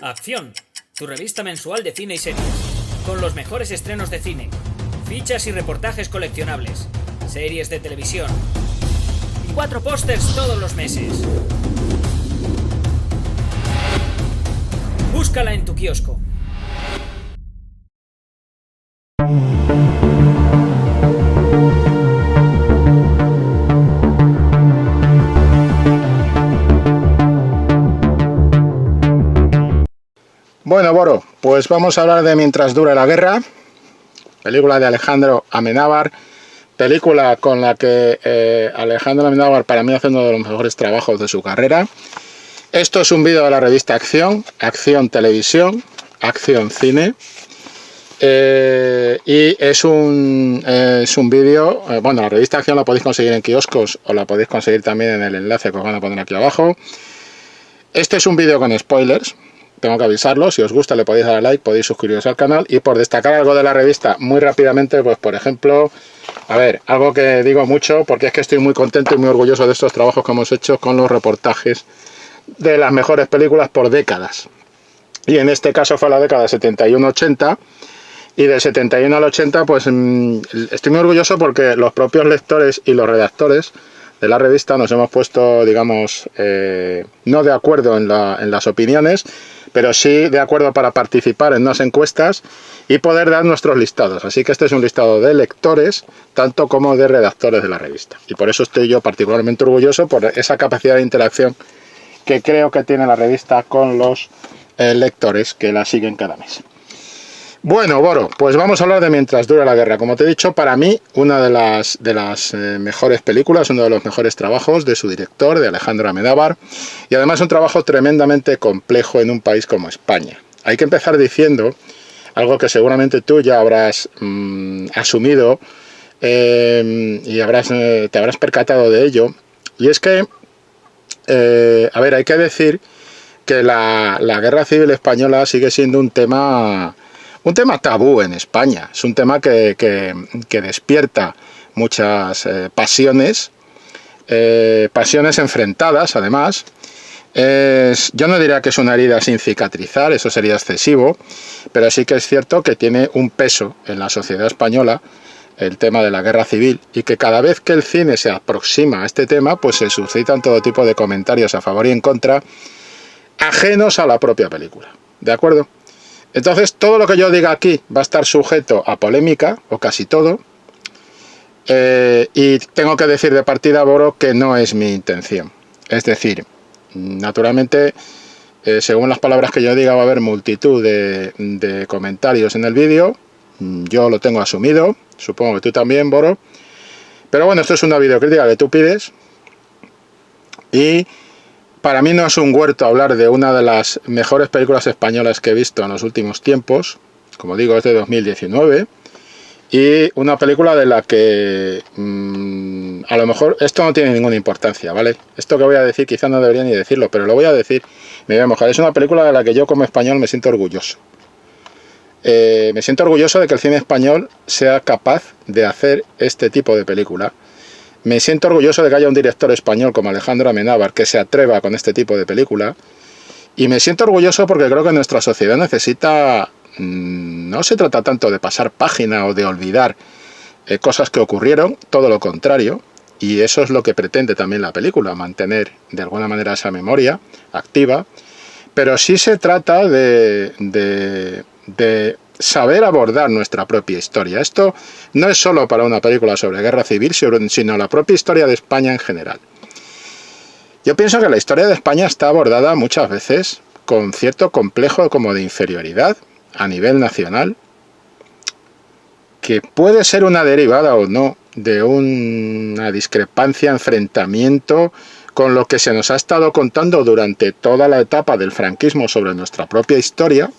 Acción, tu revista mensual de cine y series, con los mejores estrenos de cine, fichas y reportajes coleccionables, series de televisión y 4 pósters todos los meses. Búscala en tu kiosco. Bueno, Boro, pues vamos a hablar de Mientras dure la guerra, película de Alejandro Amenábar, película con la que Alejandro Amenábar para mí hace uno de los mejores trabajos de su carrera. Esto es un vídeo de la revista Acción, Acción Televisión, Acción Cine, y es un vídeo, bueno, la revista Acción la podéis conseguir en kioscos o la podéis conseguir también en el enlace que os van a poner aquí abajo. Este es un vídeo con spoilers. Tengo que avisarlo, si os gusta le podéis dar a like, podéis suscribiros al canal. Y por destacar algo de la revista muy rápidamente, pues por ejemplo, a ver, algo que digo mucho, porque es que estoy muy contento y muy orgulloso de estos trabajos que hemos hecho con los reportajes de las mejores películas por décadas. Y en este caso fue la década 71-80, y del 71 al 80, pues estoy muy orgulloso porque los propios lectores y los redactores de la revista nos hemos puesto, digamos, no de acuerdo en las opiniones, pero sí de acuerdo para participar en unas encuestas y poder dar nuestros listados. Así que este es un listado de lectores, tanto como de redactores de la revista. Y por eso estoy yo particularmente orgulloso por esa capacidad de interacción que creo que tiene la revista con los lectores que la siguen cada mes. Bueno, Boro, pues vamos a hablar de Mientras dure la guerra. Como te he dicho, para mí, una de las mejores películas, uno de los mejores trabajos de su director, de Alejandro Amenábar, y además un trabajo tremendamente complejo en un país como España. Hay que empezar diciendo algo que seguramente tú ya habrás asumido y te habrás percatado de ello, y es que, a ver, hay que decir que la guerra civil española sigue siendo un tema tabú en España. Es un tema que despierta muchas pasiones enfrentadas, además. Yo no diría que es una herida sin cicatrizar, eso sería excesivo, pero sí que es cierto que tiene un peso en la sociedad española el tema de la guerra civil, y que cada vez que el cine se aproxima a este tema, pues se suscitan todo tipo de comentarios a favor y en contra, ajenos a la propia película. ¿De acuerdo? Entonces, todo lo que yo diga aquí va a estar sujeto a polémica, o casi todo, y tengo que decir de partida, Boro, que no es mi intención. Es decir, naturalmente, según las palabras que yo diga, va a haber multitud de comentarios en el vídeo. Yo lo tengo asumido, supongo que tú también, Boro. Pero bueno, esto es una videocrítica que tú pides, y para mí no es un huerto hablar de una de las mejores películas españolas que he visto en los últimos tiempos. Como digo, es de 2019. Y una película de la que a lo mejor esto no tiene ninguna importancia, ¿vale? Esto que voy a decir quizá no debería ni decirlo, pero lo voy a decir, me voy a mojar. Es una película de la que yo como español me siento orgulloso. Me siento orgulloso de que el cine español sea capaz de hacer este tipo de película. Me siento orgulloso de que haya un director español como Alejandro Amenábar que se atreva con este tipo de película. Y me siento orgulloso porque creo que nuestra sociedad necesita... No se trata tanto de pasar página o de olvidar cosas que ocurrieron, todo lo contrario. Y eso es lo que pretende también la película, mantener de alguna manera esa memoria activa. Pero sí se trata de saber abordar nuestra propia historia. Esto no es solo para una película sobre guerra civil, sino la propia historia de España en general. Yo pienso que la historia de España está abordada muchas veces con cierto complejo como de inferioridad a nivel nacional, que puede ser una derivada o no de una discrepancia, enfrentamiento con lo que se nos ha estado contando durante toda la etapa del franquismo sobre nuestra propia historia,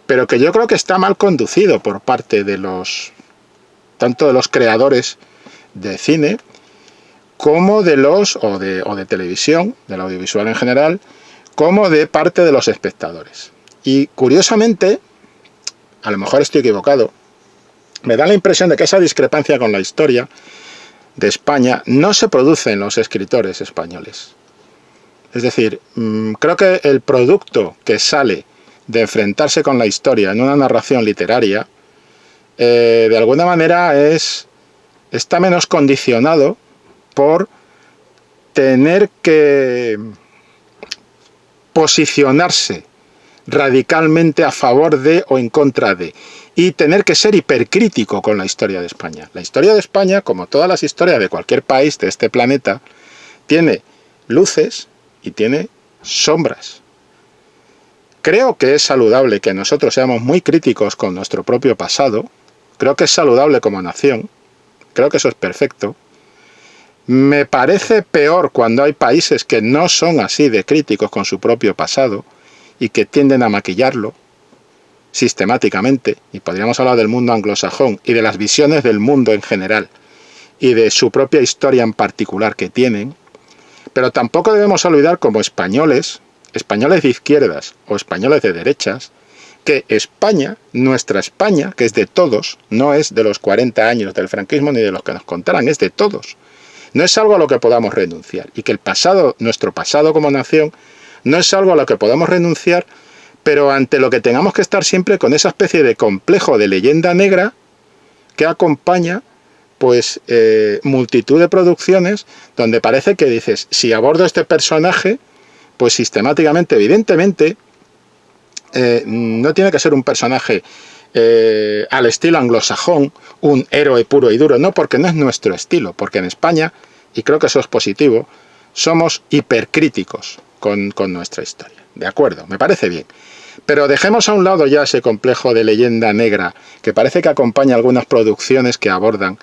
pero que yo creo que está mal conducido por parte de tanto de los creadores de cine como de de televisión, del audiovisual en general, como de parte de los espectadores. Y curiosamente, a lo mejor estoy equivocado, me da la impresión de que esa discrepancia con la historia de España no se produce en los escritores españoles. Es decir, creo que el producto que sale de enfrentarse con la historia en una narración literaria, de alguna manera está menos condicionado por tener que posicionarse radicalmente a favor de o en contra de, y tener que ser hipercrítico con la historia de España. La historia de España, como todas las historias de cualquier país de este planeta, tiene luces y tiene sombras. Creo que es saludable que nosotros seamos muy críticos con nuestro propio pasado. Creo que es saludable como nación. Creo que eso es perfecto. Me parece peor cuando hay países que no son así de críticos con su propio pasado y que tienden a maquillarlo sistemáticamente. Y podríamos hablar del mundo anglosajón y de las visiones del mundo en general y de su propia historia en particular que tienen. Pero tampoco debemos olvidar como españoles de izquierdas o españoles de derechas, que España, nuestra España, que es de todos, no es de los 40 años del franquismo ni de los que nos contaran, es de todos. No es algo a lo que podamos renunciar. Y que el pasado, nuestro pasado como nación, no es algo a lo que podamos renunciar, pero ante lo que tengamos que estar siempre con esa especie de complejo de leyenda negra que acompaña pues multitud de producciones donde parece que dices, si abordo este personaje, pues sistemáticamente, evidentemente, no tiene que ser un personaje al estilo anglosajón, un héroe puro y duro, no, porque no es nuestro estilo, porque en España, y creo que eso es positivo, somos hipercríticos con nuestra historia. De acuerdo, me parece bien. Pero dejemos a un lado ya ese complejo de leyenda negra que parece que acompaña algunas producciones que abordan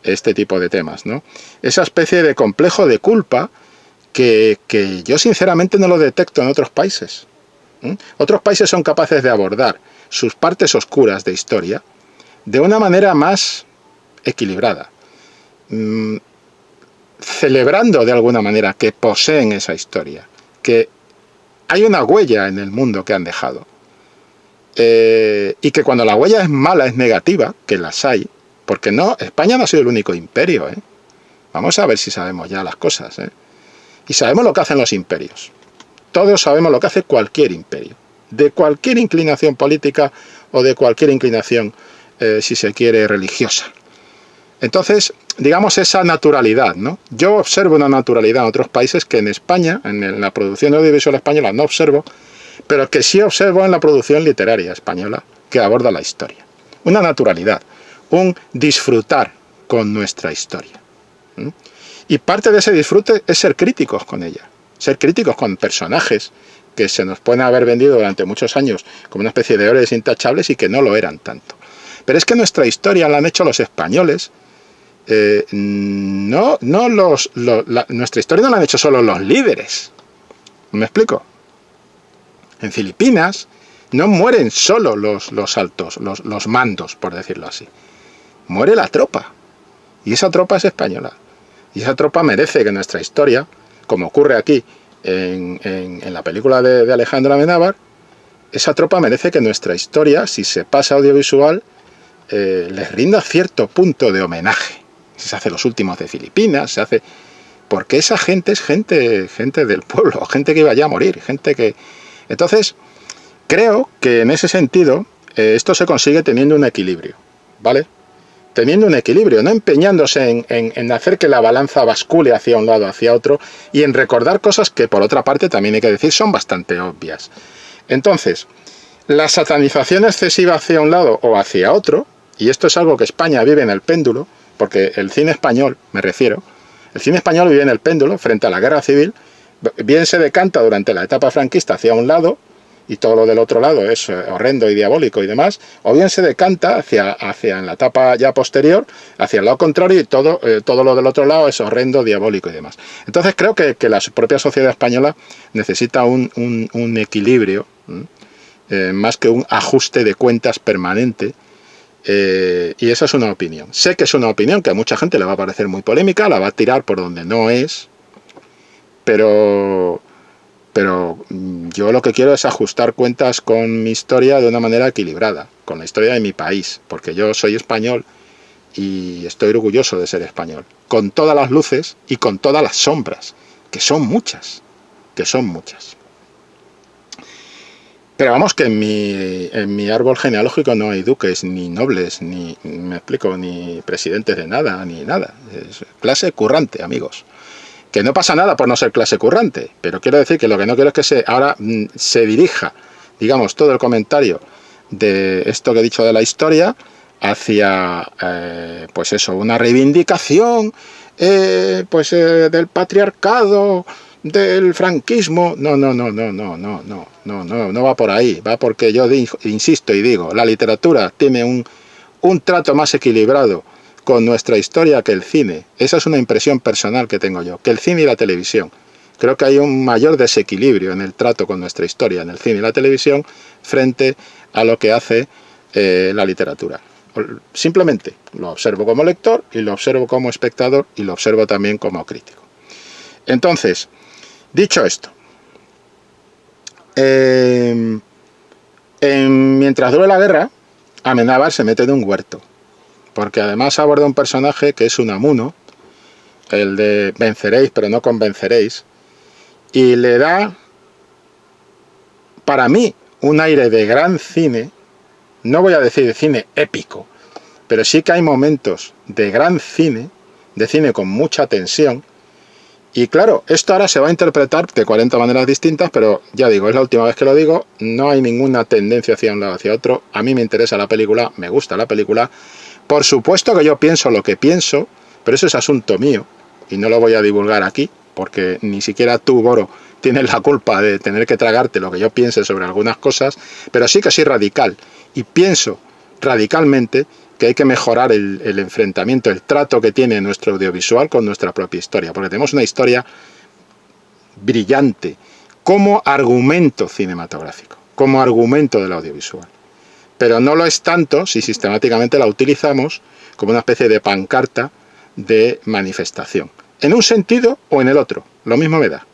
este tipo de temas, ¿no? Esa especie de complejo de culpa que yo sinceramente no lo detecto en otros países. Otros países son capaces de abordar sus partes oscuras de historia de una manera más equilibrada, celebrando de alguna manera que poseen esa historia, que hay una huella en el mundo que han dejado, y que cuando la huella es mala, es negativa, que las hay, porque no, España no ha sido el único imperio, ¿eh? Vamos a ver si sabemos ya las cosas, ¿eh? Y sabemos lo que hacen los imperios. Todos sabemos lo que hace cualquier imperio, de cualquier inclinación política o de cualquier inclinación, si se quiere, religiosa. Entonces, digamos esa naturalidad, ¿no? Yo observo una naturalidad en otros países que en España, en la producción audiovisual española, no observo, pero que sí observo en la producción literaria española, que aborda la historia. Una naturalidad, un disfrutar con nuestra historia. Y parte de ese disfrute es ser críticos con ella, ser críticos con personajes que se nos pueden haber vendido durante muchos años como una especie de héroes intachables y que no lo eran tanto. Pero es que nuestra historia la han hecho los españoles, nuestra historia no la han hecho solo los líderes. ¿Me explico? En Filipinas no mueren solo los altos, los mandos, por decirlo así. Muere la tropa. Y esa tropa es española. Y esa tropa merece que nuestra historia, como ocurre aquí en la película de Alejandro Amenábar, esa tropa merece que nuestra historia, si se pasa audiovisual, les rinda cierto punto de homenaje. Se hace Los últimos de Filipinas, se hace... Porque esa gente es gente del pueblo, gente que iba ya a morir, gente que... Entonces, creo que en ese sentido, esto se consigue teniendo un equilibrio, ¿vale? Teniendo un equilibrio, no empeñándose en hacer que la balanza bascule hacia un lado, hacia otro, y en recordar cosas que, por otra parte, también hay que decir, son bastante obvias. Entonces, la satanización excesiva hacia un lado o hacia otro, y esto es algo que España vive en el péndulo, porque el cine español, me refiero, el cine español vive en el péndulo frente a la guerra civil, bien se decanta durante la etapa franquista hacia un lado, y todo lo del otro lado es horrendo y diabólico y demás, o bien se decanta hacia en la etapa ya posterior, hacia el lado contrario, y todo lo del otro lado es horrendo, diabólico y demás. Entonces creo que la propia sociedad española necesita un equilibrio, más que un ajuste de cuentas permanente, y esa es una opinión. Sé que es una opinión que a mucha gente le va a parecer muy polémica, la va a tirar por donde no es, pero yo lo que quiero es ajustar cuentas con mi historia de una manera equilibrada, con la historia de mi país, porque yo soy español y estoy orgulloso de ser español, con todas las luces y con todas las sombras, que son muchas, que son muchas. Pero vamos, que en mi árbol genealógico no hay duques, ni nobles, ni, me explico, ni presidentes de nada, ni nada. Es clase currante, amigos. Que no pasa nada por no ser clase currante, pero quiero decir que lo que no quiero es que ahora se dirija, digamos, todo el comentario de esto que he dicho de la historia hacia, pues eso, una reivindicación, del patriarcado, del franquismo. No va por ahí. Va porque yo insisto y digo, la literatura tiene un trato más equilibrado con nuestra historia que el cine. Esa es una impresión personal que tengo yo, que el cine y la televisión. Creo que hay un mayor desequilibrio en el trato con nuestra historia en el cine y la televisión frente a lo que hace la literatura. Simplemente lo observo como lector y lo observo como espectador y lo observo también como crítico. Entonces, dicho esto, mientras dure la guerra, Amenábar se mete en un huerto, porque además aborda un personaje que es Unamuno, el de venceréis pero no convenceréis, y le da, para mí, un aire de gran cine. No voy a decir de cine épico, pero sí que hay momentos de gran cine, de cine con mucha tensión. Y claro, esto ahora se va a interpretar de 40 maneras distintas, pero ya digo, es la última vez que lo digo, no hay ninguna tendencia hacia un lado o hacia otro. A mí me interesa la película, me gusta la película. Por supuesto que yo pienso lo que pienso, pero eso es asunto mío y no lo voy a divulgar aquí, porque ni siquiera tú, Boro, tienes la culpa de tener que tragarte lo que yo piense sobre algunas cosas, pero sí que soy radical y pienso radicalmente que hay que mejorar el enfrentamiento, el trato que tiene nuestro audiovisual con nuestra propia historia, porque tenemos una historia brillante como argumento cinematográfico, como argumento del audiovisual, pero no lo es tanto si sistemáticamente la utilizamos como una especie de pancarta de manifestación, en un sentido o en el otro, lo mismo me da.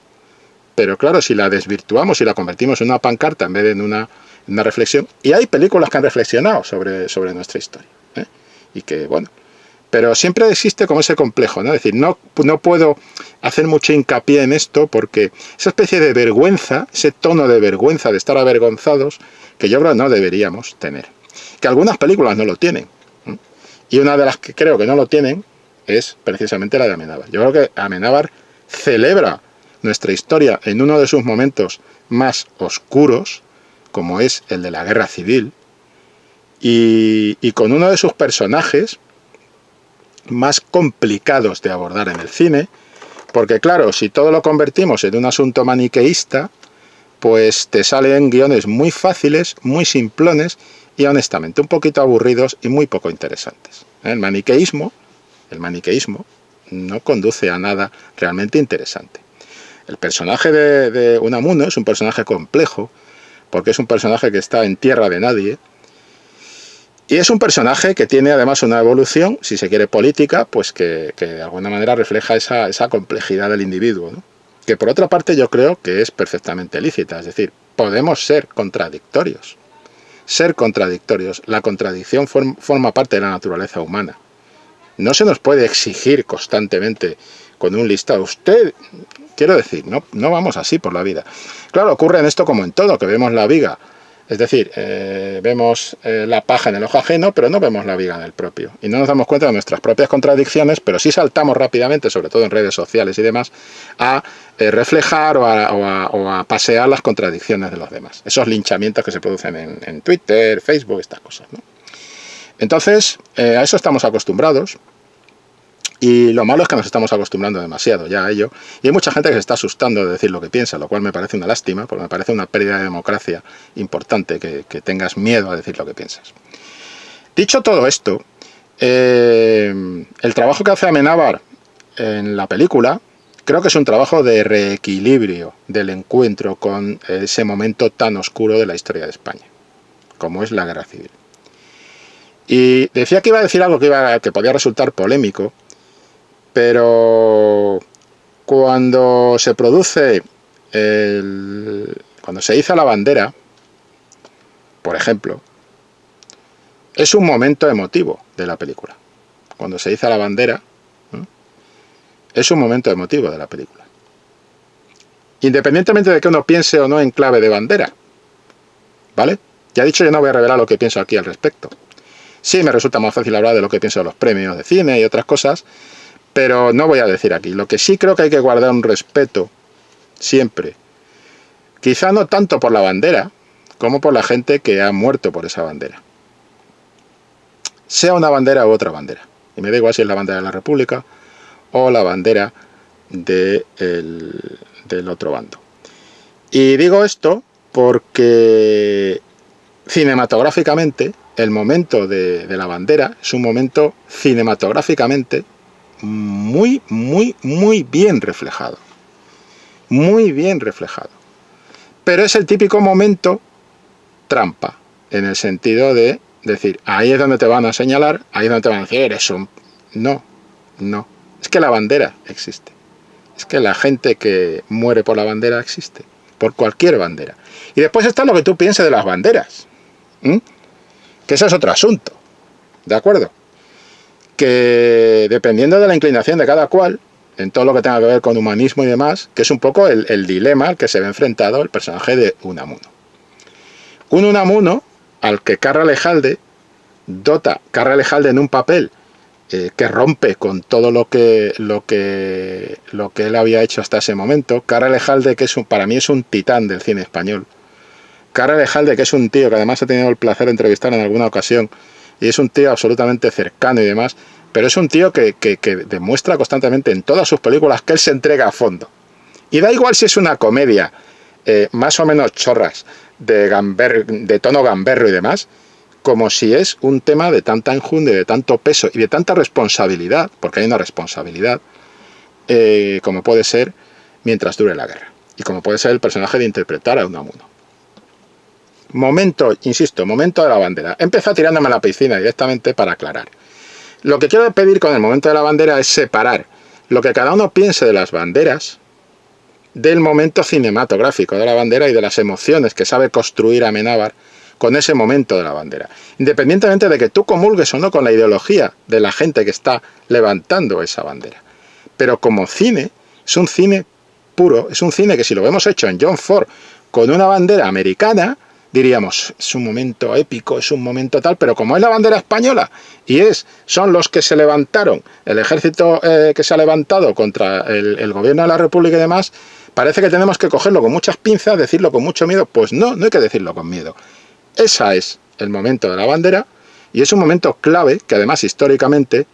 Pero claro, si la desvirtuamos y la convertimos en una pancarta en vez de en una reflexión, y hay películas que han reflexionado sobre nuestra historia, y que, bueno, pero siempre existe como ese complejo, ¿no? Es decir, no puedo hacer mucho hincapié en esto porque esa especie de vergüenza, ese tono de vergüenza, de estar avergonzados, que yo creo no deberíamos tener. Que algunas películas no lo tienen, y una de las que creo que no lo tienen es precisamente la de Amenábar. Yo creo que Amenábar celebra nuestra historia en uno de sus momentos más oscuros, como es el de la guerra civil, y con uno de sus personajes más complicados de abordar en el cine, porque claro, si todo lo convertimos en un asunto maniqueísta, pues te salen guiones muy fáciles, muy simplones y honestamente un poquito aburridos y muy poco interesantes. El maniqueísmo no conduce a nada realmente interesante. El personaje de Unamuno es un personaje complejo, porque es un personaje que está en tierra de nadie, y es un personaje que tiene además una evolución, si se quiere política, pues que de alguna manera refleja esa complejidad del individuo, ¿no? Que por otra parte yo creo que es perfectamente lícita, es decir, podemos ser contradictorios. La contradicción forma parte de la naturaleza humana. No se nos puede exigir constantemente con un listado. Quiero decir, no vamos así por la vida. Claro, ocurre en esto como en todo, que vemos la viga. Es decir, vemos la paja en el ojo ajeno, pero no vemos la viga en el propio. Y no nos damos cuenta de nuestras propias contradicciones, pero sí saltamos rápidamente, sobre todo en redes sociales y demás, a reflejar o a pasear las contradicciones de los demás. Esos linchamientos que se producen en Twitter, Facebook, estas cosas, ¿no? Entonces, a eso estamos acostumbrados. Y lo malo es que nos estamos acostumbrando demasiado ya a ello. Y hay mucha gente que se está asustando de decir lo que piensa, lo cual me parece una lástima, porque me parece una pérdida de democracia importante que tengas miedo a decir lo que piensas. Dicho todo esto, el trabajo que hace Amenábar en la película, creo que es un trabajo de reequilibrio del encuentro con ese momento tan oscuro de la historia de España, como es la Guerra Civil. Y decía que iba a decir algo que podía resultar polémico, pero cuando se produce cuando se iza la bandera, por ejemplo, es un momento emotivo de la película. Cuando se iza la bandera, es un momento emotivo de la película. independientemente de que uno piense o no en clave de bandera, ¿vale? Ya he dicho, yo no voy a revelar lo que pienso aquí al respecto. Sí, me resulta más fácil hablar de lo que pienso de los premios de cine y otras cosas, pero no voy a decir aquí. Lo que sí creo que hay que guardar un respeto siempre, quizá no tanto por la bandera, como por la gente que ha muerto por esa bandera. Sea una bandera u otra bandera. Y me da igual si es la bandera de la República o la bandera del otro bando. Y digo esto porque cinematográficamente el momento de la bandera es un momento cinematográficamente muy, muy, muy bien reflejado. Muy bien reflejado. Pero es el típico momento trampa, en el sentido de decir, ahí es donde te van a señalar, ahí es donde te van a decir, eres un... No, no. Es que la bandera existe. Es que la gente que muere por la bandera existe. Por cualquier bandera. Y después está lo que tú pienses de las banderas. Que eso es otro asunto. ¿De acuerdo? Que dependiendo de la inclinación de cada cual, en todo lo que tenga que ver con humanismo y demás, que es un poco el dilema al que se ve enfrentado el personaje de Unamuno. Un Unamuno al que Carra Alejalde dota Carra Alejalde en un papel que rompe con todo lo que él había hecho hasta ese momento. Carra Alejalde, que para mí es un titán del cine español. Carra Alejalde, que es un tío que además he tenido el placer de entrevistar en alguna ocasión, y es un tío absolutamente cercano y demás, pero es un tío que demuestra constantemente en todas sus películas que él se entrega a fondo. Y da igual si es una comedia más o menos chorras, de tono gamberro y demás, como si es un tema de tanta enjundia, de tanto peso y de tanta responsabilidad, porque hay una responsabilidad, como puede ser Mientras dure la guerra, y como puede ser el personaje de interpretar a Unamuno. Momento, insisto, momento de la bandera. Empezó tirándome a la piscina directamente para aclarar. Lo que quiero pedir con el momento de la bandera es separar lo que cada uno piense de las banderas del momento cinematográfico de la bandera y de las emociones que sabe construir Amenábar con ese momento de la bandera. Independientemente de que tú comulgues o no con la ideología de la gente que está levantando esa bandera. Pero como cine, es un cine puro, es un cine que si lo vemos hecho en John Ford con una bandera americana, diríamos, es un momento épico, es un momento tal, pero como es la bandera española y son los que se levantaron, el ejército que se ha levantado contra el gobierno de la República y demás, parece que tenemos que cogerlo con muchas pinzas, decirlo con mucho miedo. Pues no, no hay que decirlo con miedo. Ese es el momento de la bandera y es un momento clave que además históricamente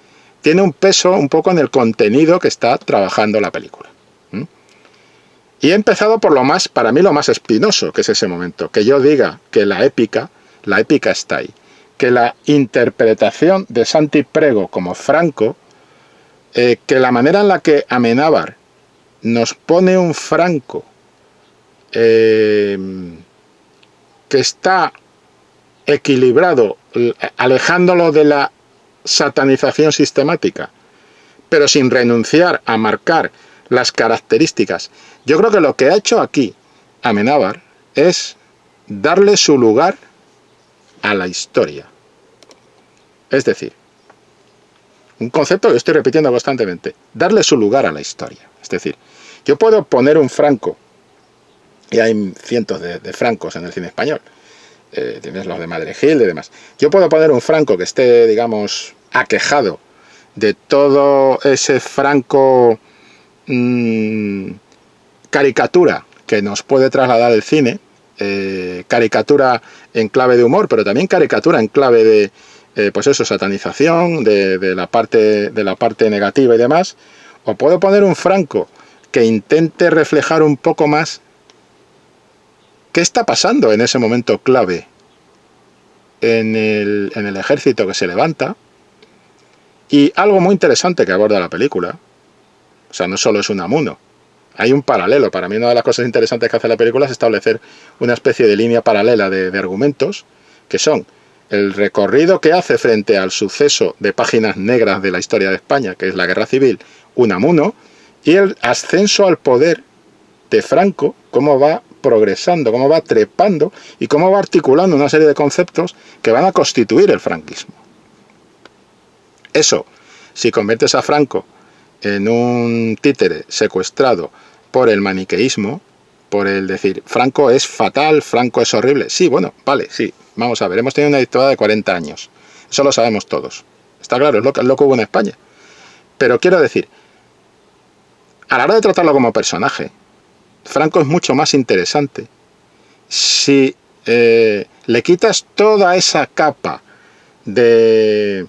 tiene un peso un poco en el contenido que está trabajando la película. Y he empezado por para mí lo más espinoso, que es ese momento. Que yo diga que la épica está ahí. Que la interpretación de Santi Prego como Franco, que la manera en la que Amenábar nos pone un Franco que está equilibrado, alejándolo de la satanización sistemática, pero sin renunciar a marcar las características. Yo creo que lo que ha hecho aquí Amenábar es darle su lugar a la historia. Es decir, un concepto que estoy repitiendo constantemente, darle su lugar a la historia. Es decir, yo puedo poner un Franco, y hay cientos de Francos en el cine español, tienes los de Madregil y demás. Yo puedo poner un Franco que esté, digamos, aquejado de todo ese Franco caricatura que nos puede trasladar el cine, caricatura en clave de humor, pero también caricatura en clave de pues eso, satanización de la parte negativa y demás. O puedo poner un Franco que intente reflejar un poco más qué está pasando en ese momento clave en el ejército que se levanta. Y algo muy interesante que aborda la película, o sea, no solo es Unamuno, hay un paralelo. Para mí una de las cosas interesantes que hace la película es establecer una especie de línea paralela de argumentos, que son el recorrido que hace frente al suceso de páginas negras de la historia de España, que es la Guerra Civil, Unamuno, y el ascenso al poder de Franco, cómo va progresando, cómo va trepando y cómo va articulando una serie de conceptos que van a constituir el franquismo. Eso, si conviertes a Franco en un títere secuestrado por el maniqueísmo, por el decir, Franco es fatal, Franco es horrible. Sí, bueno, vale, sí, vamos a ver, hemos tenido una dictadura de 40 años. Eso lo sabemos todos. Está claro, es lo que hubo en España. Pero quiero decir, a la hora de tratarlo como personaje, Franco es mucho más interesante si le quitas toda esa capa de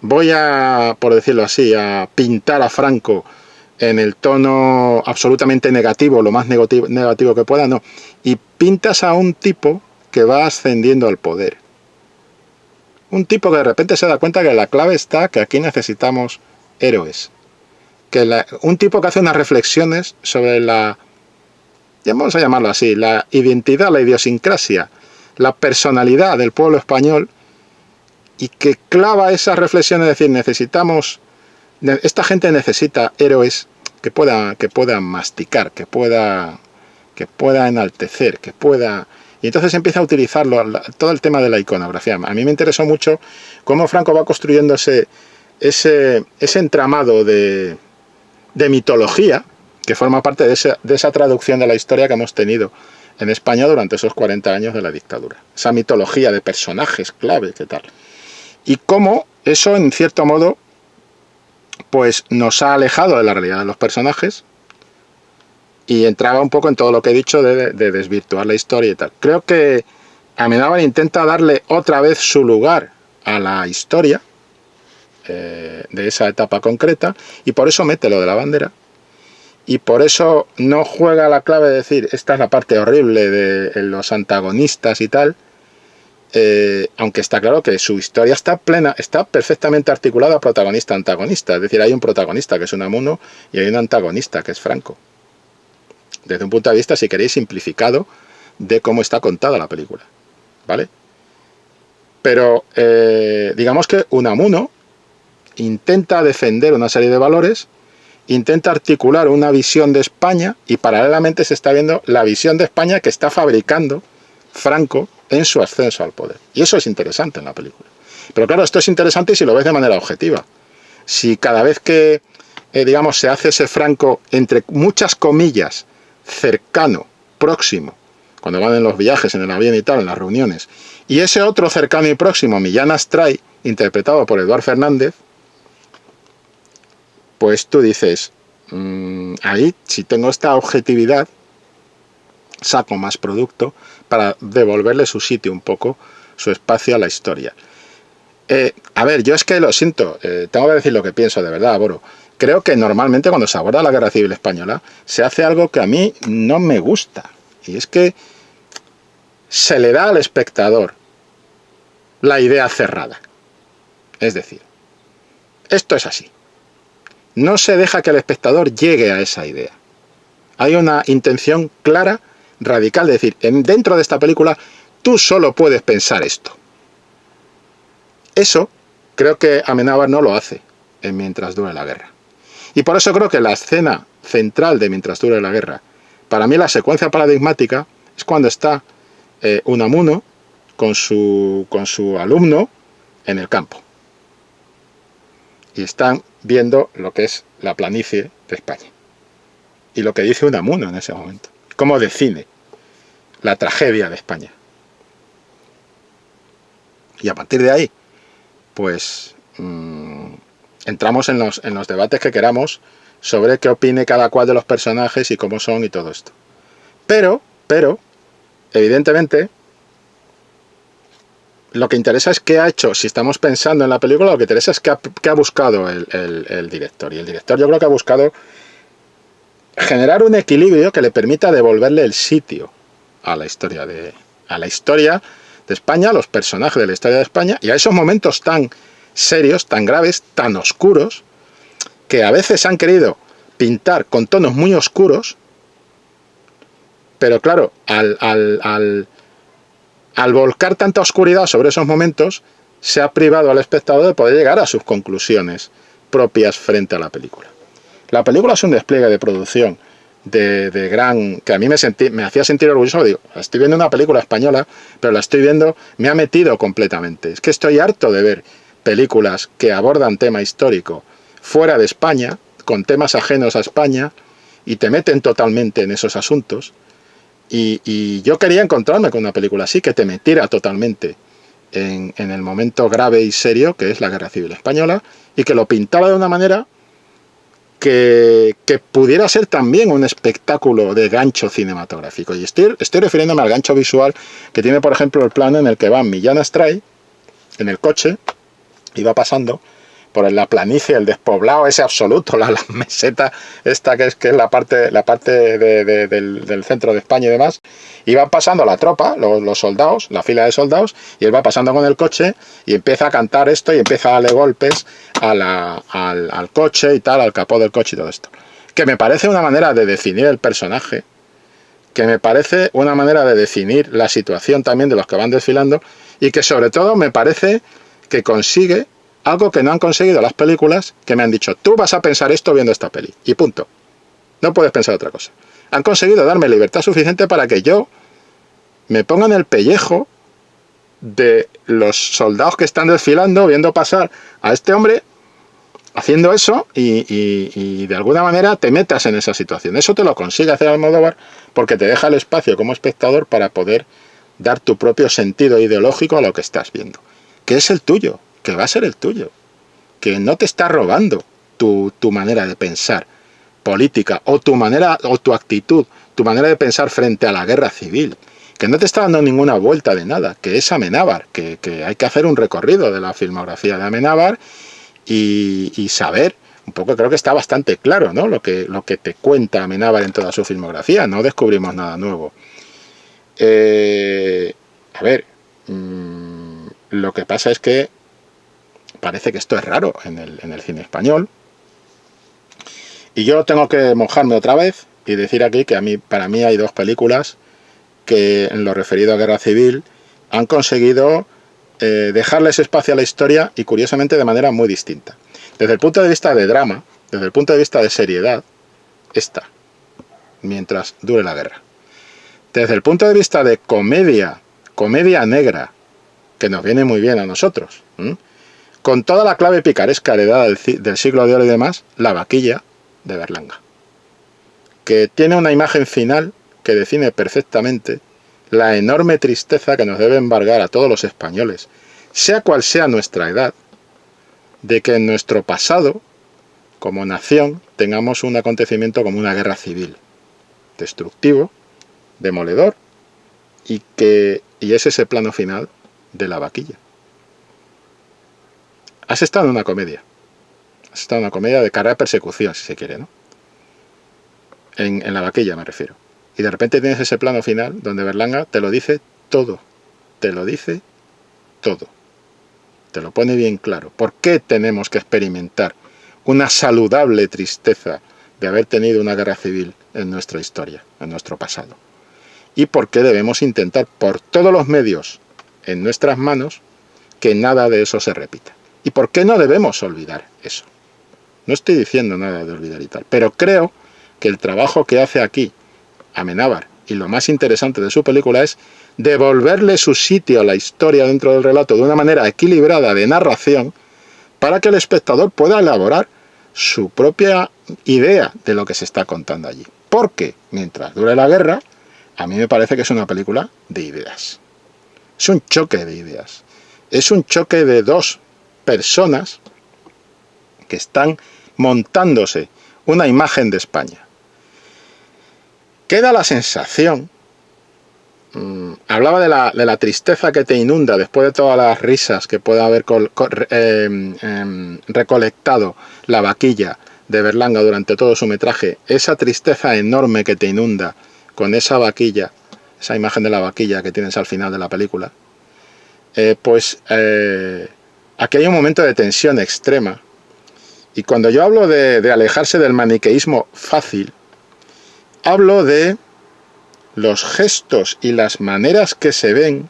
voy a, por decirlo así, a pintar a Franco en el tono absolutamente negativo, lo más negativo que pueda, no. Y pintas a un tipo que va ascendiendo al poder. Un tipo que de repente se da cuenta que la clave está que aquí necesitamos héroes. Un tipo que hace unas reflexiones sobre vamos a llamarlo así, la identidad, la idiosincrasia, la personalidad del pueblo español, y que clava esas reflexiones, es decir, esta gente necesita héroes que puedan masticar, que pueda enaltecer, y entonces empieza a utilizarlo, todo el tema de la iconografía. A mí me interesó mucho cómo Franco va construyendo ese entramado de mitología que forma parte de esa traducción de la historia que hemos tenido en España durante esos 40 años de la dictadura. Esa mitología de personajes clave, ¿qué tal? Y cómo eso, en cierto modo, pues nos ha alejado de la realidad de los personajes y entraba un poco en todo lo que he dicho de desvirtuar la historia y tal. Creo que Amenábar intenta darle otra vez su lugar a la historia de esa etapa concreta, y por eso mete lo de la bandera, y por eso no juega la clave de decir esta es la parte horrible de los antagonistas y tal, aunque está claro que su historia está perfectamente articulada protagonista-antagonista, es decir, hay un protagonista que es Unamuno y hay un antagonista que es Franco, desde un punto de vista, si queréis, simplificado de cómo está contada la película, ¿vale? Pero digamos que Unamuno intenta defender una serie de valores, intenta articular una visión de España, y paralelamente se está viendo la visión de España que está fabricando Franco en su ascenso al poder. Y eso es interesante en la película. Pero claro, esto es interesante si lo ves de manera objetiva. Si cada vez que, digamos, se hace ese Franco, entre muchas comillas, cercano, próximo, cuando van en los viajes, en el avión y tal, en las reuniones, y ese otro cercano y próximo, Millán Astray, interpretado por Eduard Fernández, pues tú dices, ahí, si tengo esta objetividad, saco más producto para devolverle su sitio un poco, su espacio a la historia. A ver, yo es que lo siento, tengo que decir lo que pienso de verdad, Boro. Creo que normalmente cuando se aborda la Guerra Civil Española se hace algo que a mí no me gusta, y es que se le da al espectador la idea cerrada. Es decir, esto es así. No se deja que el espectador llegue a esa idea. Hay una intención clara, radical, de decir, dentro de esta película tú solo puedes pensar esto. Eso creo que Amenábar no lo hace en Mientras dure la guerra. Y por eso creo que la escena central de Mientras dure la guerra, para mí la secuencia paradigmática, es cuando está Unamuno con su alumno en el campo. Y están viendo lo que es la planicie de España. Y lo que dice Unamuno en ese momento. Cómo define la tragedia de España. Y a partir de ahí, pues entramos en los debates que queramos sobre qué opine cada cual de los personajes y cómo son y todo esto. Pero, evidentemente, lo que interesa es qué ha hecho. Si estamos pensando en la película, lo que interesa es qué ha buscado el director. Y el director, yo creo que ha buscado generar un equilibrio que le permita devolverle el sitio a la historia de España, a los personajes de la historia de España, y a esos momentos tan serios, tan graves, tan oscuros, que a veces han querido pintar con tonos muy oscuros, pero claro, al volcar tanta oscuridad sobre esos momentos, se ha privado al espectador de poder llegar a sus conclusiones propias frente a la película. La película es un despliegue de producción de gran, que a mí me hacía sentir orgulloso. Digo, estoy viendo una película española, pero la estoy viendo, me ha metido completamente. Es que estoy harto de ver películas que abordan tema histórico fuera de España, con temas ajenos a España, y te meten totalmente en esos asuntos. Y yo quería encontrarme con una película así, que te metiera totalmente en el momento grave y serio que es la Guerra Civil Española, y que lo pintara de una manera que pudiera ser también un espectáculo de gancho cinematográfico. Y estoy refiriéndome al gancho visual que tiene, por ejemplo, el plano en el que va Millán Astray en el coche y va pasando por la planicie, el despoblado ese absoluto, la meseta esta que es la parte del centro de España y demás, y van pasando la tropa, los soldados, la fila de soldados, y él va pasando con el coche y empieza a cantar esto y empieza a darle golpes al coche y tal, al capó del coche y todo esto. Que me parece una manera de definir el personaje, que me parece una manera de definir la situación también de los que van desfilando, y que sobre todo me parece que consigue algo que no han conseguido las películas, que me han dicho, tú vas a pensar esto viendo esta peli, y punto. No puedes pensar otra cosa. Han conseguido darme libertad suficiente para que yo me ponga en el pellejo de los soldados que están desfilando, viendo pasar a este hombre haciendo eso, y de alguna manera te metas en esa situación. Eso te lo consigue hacer Almodóvar porque te deja el espacio como espectador para poder dar tu propio sentido ideológico a lo que estás viendo, que es el tuyo, que va a ser el tuyo, que no te está robando tu manera de pensar política, o tu manera, o tu actitud, tu manera de pensar frente a la guerra civil, que no te está dando ninguna vuelta de nada, que es Amenábar, que hay que hacer un recorrido de la filmografía de Amenábar y saber, un poco, creo que está bastante claro, ¿no?, lo que te cuenta Amenábar en toda su filmografía, no descubrimos nada nuevo. A ver, lo que pasa es que parece que esto es raro en el cine español, y yo tengo que mojarme otra vez y decir aquí que para mí hay dos películas que, en lo referido a Guerra Civil, han conseguido dejarles espacio a la historia, y curiosamente de manera muy distinta. Desde el punto de vista de drama, desde el punto de vista de seriedad, esta, Mientras dure la guerra. Desde el punto de vista de comedia negra, que nos viene muy bien a nosotros, con toda la clave picaresca heredada del siglo de oro y demás, La vaquilla, de Berlanga, que tiene una imagen final que define perfectamente la enorme tristeza que nos debe embargar a todos los españoles, sea cual sea nuestra edad, de que en nuestro pasado, como nación, tengamos un acontecimiento como una guerra civil, destructivo, demoledor, y es ese plano final de La vaquilla. Has estado en una comedia. Has estado en una comedia de carrera persecución, si se quiere, ¿no? En La vaquilla me refiero. Y de repente tienes ese plano final donde Berlanga te lo dice todo. Te lo dice todo. Te lo pone bien claro. ¿Por qué tenemos que experimentar una saludable tristeza de haber tenido una guerra civil en nuestra historia, en nuestro pasado? ¿Y por qué debemos intentar por todos los medios en nuestras manos que nada de eso se repita? ¿Y por qué no debemos olvidar eso? No estoy diciendo nada de olvidar y tal, pero creo que el trabajo que hace aquí Amenábar, y lo más interesante de su película, es devolverle su sitio a la historia dentro del relato de una manera equilibrada de narración, para que el espectador pueda elaborar su propia idea de lo que se está contando allí. Porque Mientras dure la guerra, a mí me parece que es una película de ideas. Es un choque de ideas. Es un choque de dos personas que están montándose una imagen de España. Queda la sensación, hablaba de la tristeza que te inunda después de todas las risas que pueda haber recolectado La vaquilla de Berlanga durante todo su metraje, esa tristeza enorme que te inunda con esa vaquilla, esa imagen de la vaquilla que tienes al final de la película, aquí hay un momento de tensión extrema. Y cuando yo hablo de alejarse del maniqueísmo fácil, hablo de los gestos y las maneras que se ven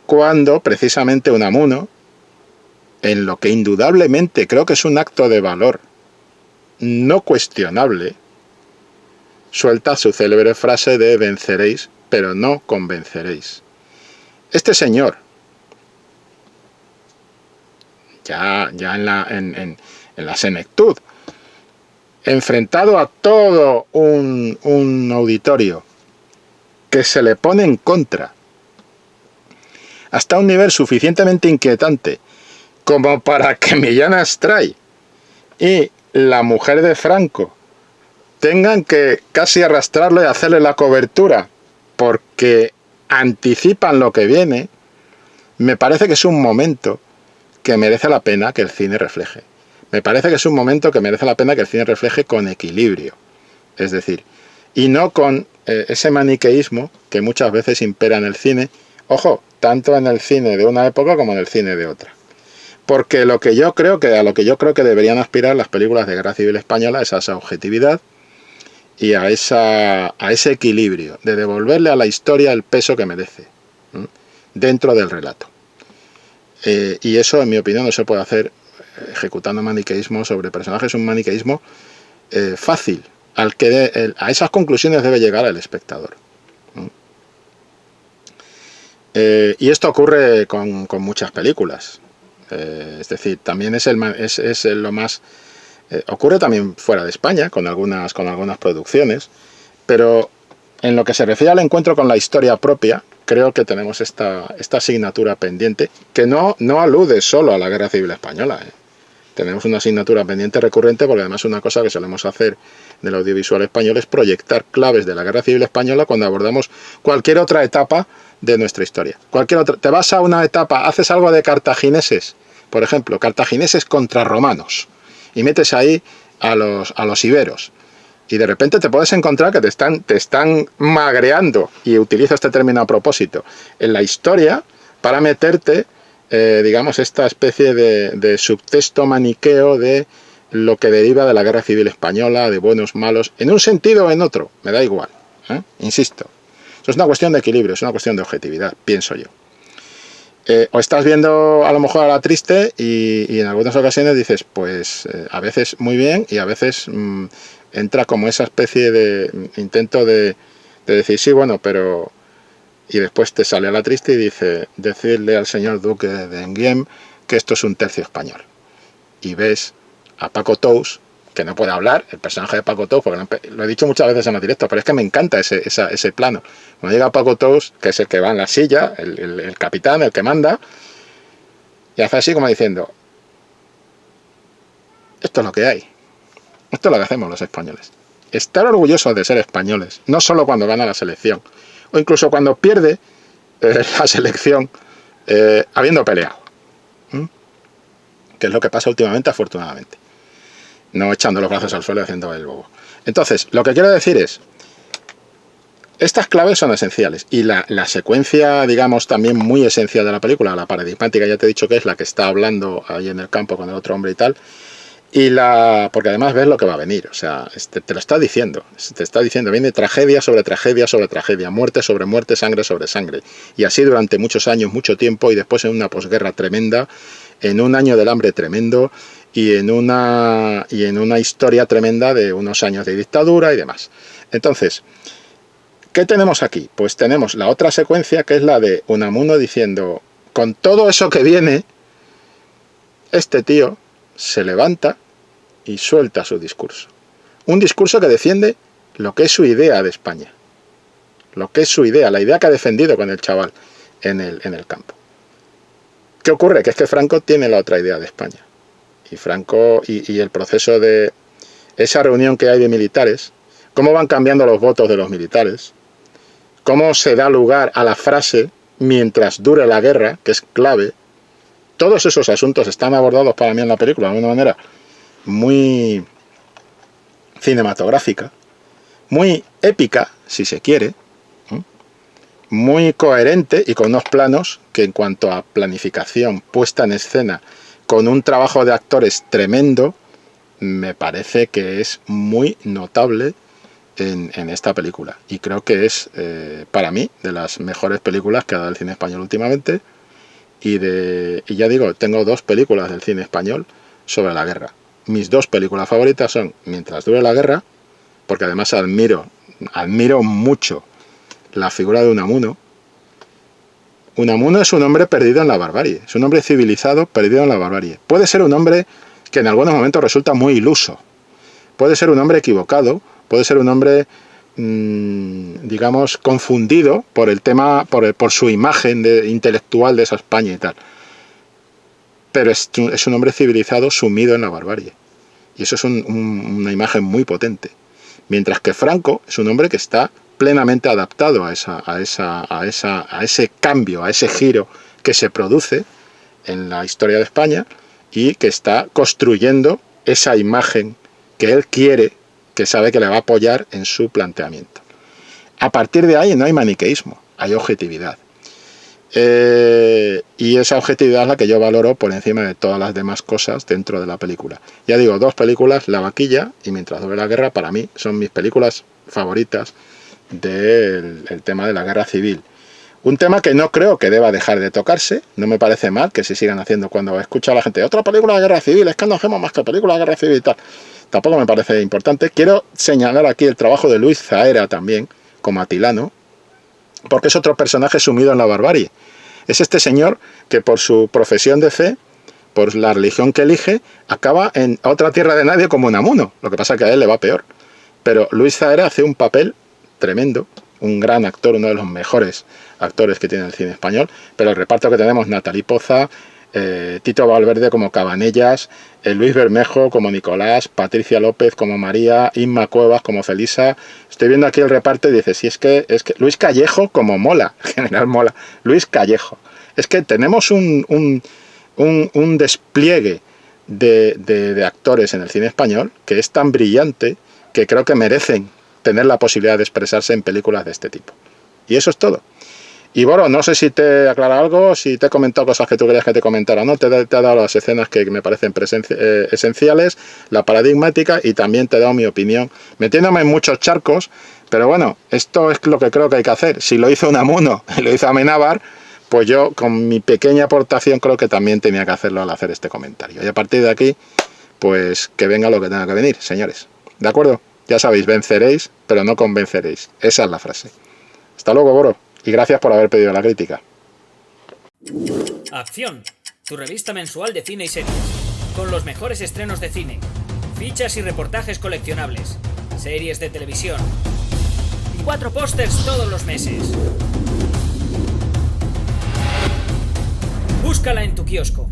cuando precisamente Unamuno, en lo que indudablemente creo que es un acto de valor no cuestionable, suelta su célebre frase de venceréis, pero no convenceréis. Este señor, ya en la senectud, enfrentado a todo un auditorio que se le pone en contra, hasta un nivel suficientemente inquietante como para que Millán Astray y la mujer de Franco tengan que casi arrastrarlo y hacerle la cobertura porque anticipan lo que viene, me parece que es un momento que merece la pena que el cine refleje. Me parece que es un momento que merece la pena que el cine refleje con equilibrio. Es decir, y no con ese maniqueísmo que muchas veces impera en el cine, ojo, tanto en el cine de una época como en el cine de otra. Porque a lo que yo creo que deberían aspirar las películas de guerra civil española es a esa objetividad y a ese equilibrio, de devolverle a la historia el peso que merece, ¿sí?, dentro del relato. Y eso, en mi opinión, no se puede hacer ejecutando maniqueísmo sobre personajes, un maniqueísmo fácil, a esas conclusiones debe llegar el espectador. Y esto ocurre con muchas películas. Es decir, también es lo más... ocurre también fuera de España, con algunas producciones, pero en lo que se refiere al encuentro con la historia propia, creo que tenemos esta asignatura pendiente, que no alude solo a la Guerra Civil Española. Tenemos una asignatura pendiente recurrente, porque además una cosa que solemos hacer del audiovisual español es proyectar claves de la Guerra Civil Española cuando abordamos cualquier otra etapa de nuestra historia. Te vas a una etapa, haces algo de cartagineses, por ejemplo, cartagineses contra romanos, y metes ahí a los iberos, y de repente te puedes encontrar que te están magreando, y utilizo este término a propósito, en la historia para meterte, digamos, esta especie de subtexto maniqueo de lo que deriva de la Guerra Civil Española, de buenos, malos, en un sentido o en otro, me da igual, insisto. Eso es una cuestión de equilibrio, es una cuestión de objetividad, pienso yo. O estás viendo a lo mejor a la triste y en algunas ocasiones dices, pues a veces muy bien, y a veces entra como esa especie de intento de decir, sí, bueno, pero... Y después te sale a la triste y dice, decirle al señor duque de Enghien que esto es un tercio español. Y ves a Paco Tous, que no puede hablar, el personaje de Paco Tous, porque lo he dicho muchas veces en los directos, pero es que me encanta ese plano. Cuando llega Paco Tous, que es el que va en la silla, el capitán, el que manda, y hace así como diciendo, esto es lo que hay, esto es lo que hacemos los españoles. Estar orgullosos de ser españoles, no solo cuando gana la selección, o incluso cuando pierde la selección habiendo peleado, que es lo que pasa últimamente, afortunadamente, no echando los brazos al suelo y haciendo el bobo. Entonces, lo que quiero decir es, estas claves son esenciales, y la secuencia, digamos, también muy esencial de la película, la paradigmática, ya te he dicho que es la que está hablando ahí en el campo con el otro hombre y tal, porque además ves lo que va a venir, o sea, te lo está diciendo, viene tragedia sobre tragedia sobre tragedia, muerte sobre muerte, sangre sobre sangre, y así durante muchos años, mucho tiempo, y después en una posguerra tremenda, en un año del hambre tremendo, y en una historia tremenda de unos años de dictadura y demás. Entonces, ¿qué tenemos aquí? Pues tenemos la otra secuencia, que es la de Unamuno diciendo, con todo eso que viene, este tío se levanta y suelta su discurso. Un discurso que defiende lo que es su idea de España. Lo que es su idea, la idea que ha defendido con el chaval en el campo. ¿Qué ocurre? Que es que Franco tiene la otra idea de España. Y Franco, y el proceso de esa reunión que hay de militares, cómo van cambiando los votos de los militares, cómo se da lugar a la frase mientras dure la guerra, que es clave. Todos esos asuntos están abordados para mí en la película de una manera muy cinematográfica, muy épica, si se quiere, muy coherente y con unos planos que en cuanto a planificación, puesta en escena, con un trabajo de actores tremendo, me parece que es muy notable en esta película. Y creo que es, para mí, de las mejores películas que ha dado el cine español últimamente. Y ya digo, tengo dos películas del cine español sobre la guerra. Mis dos películas favoritas son Mientras dure la guerra, porque además admiro mucho la figura de Unamuno. Unamuno es un hombre perdido en la barbarie, es un hombre civilizado perdido en la barbarie. Puede ser un hombre que en algunos momentos resulta muy iluso, puede ser un hombre equivocado, puede ser un hombre digamos, confundido por el tema, por su imagen intelectual de esa España y tal. Pero es un hombre civilizado sumido en la barbarie. Y eso es una imagen muy potente. Mientras que Franco es un hombre que está plenamente adaptado a ese cambio, a ese giro que se produce en la historia de España y que está construyendo esa imagen que él quiere, que sabe que le va a apoyar en su planteamiento. A partir de ahí no hay maniqueísmo, hay objetividad. Y esa objetividad es la que yo valoro por encima de todas las demás cosas dentro de la película. Ya digo, dos películas, La Vaquilla y Mientras dure la guerra, para mí son mis películas favoritas del tema de la guerra civil. Un tema que no creo que deba dejar de tocarse, no me parece mal que se sigan haciendo. Cuando escucho a la gente, otra película de guerra civil, es que no hacemos más que películas de guerra civil y tal. Tampoco me parece importante. Quiero señalar aquí el trabajo de Luis Zahera también, como Atilano, porque es otro personaje sumido en la barbarie. Es este señor que por su profesión de fe, por la religión que elige, acaba en otra tierra de nadie como Unamuno. Lo que pasa es que a él le va peor. Pero Luis Zahera hace un papel tremendo, un gran actor, uno de los mejores actores que tiene el cine español, pero el reparto que tenemos, Natalie Poza, Tito Valverde como Cabanellas, Luis Bermejo como Nicolás, Patricia López como María, Inma Cuevas como Felisa. Estoy viendo aquí el reparto y dices, si es que Luis Callejo como Mola, General Mola, Luis Callejo. Es que tenemos un despliegue de actores en el cine español que es tan brillante que creo que merecen tener la posibilidad de expresarse en películas de este tipo. Y eso es todo. Y bueno, no sé si te he aclarado algo, si te he comentado cosas que tú querías que te comentara, ¿no? Te he dado las escenas que me parecen esenciales, la paradigmática, y también te he dado mi opinión, metiéndome en muchos charcos, pero bueno, esto es lo que creo que hay que hacer. Si lo hizo Unamuno y lo hizo Amenábar, pues yo con mi pequeña aportación creo que también tenía que hacerlo al hacer este comentario. Y a partir de aquí, pues que venga lo que tenga que venir, señores. ¿De acuerdo? Ya sabéis, venceréis, pero no convenceréis. Esa es la frase. Hasta luego, Boro. Y gracias por haber pedido la crítica. Acción, tu revista mensual de cine y series. Con los mejores estrenos de cine, fichas y reportajes coleccionables, series de televisión y 4 pósters todos los meses. Búscala en tu kiosco.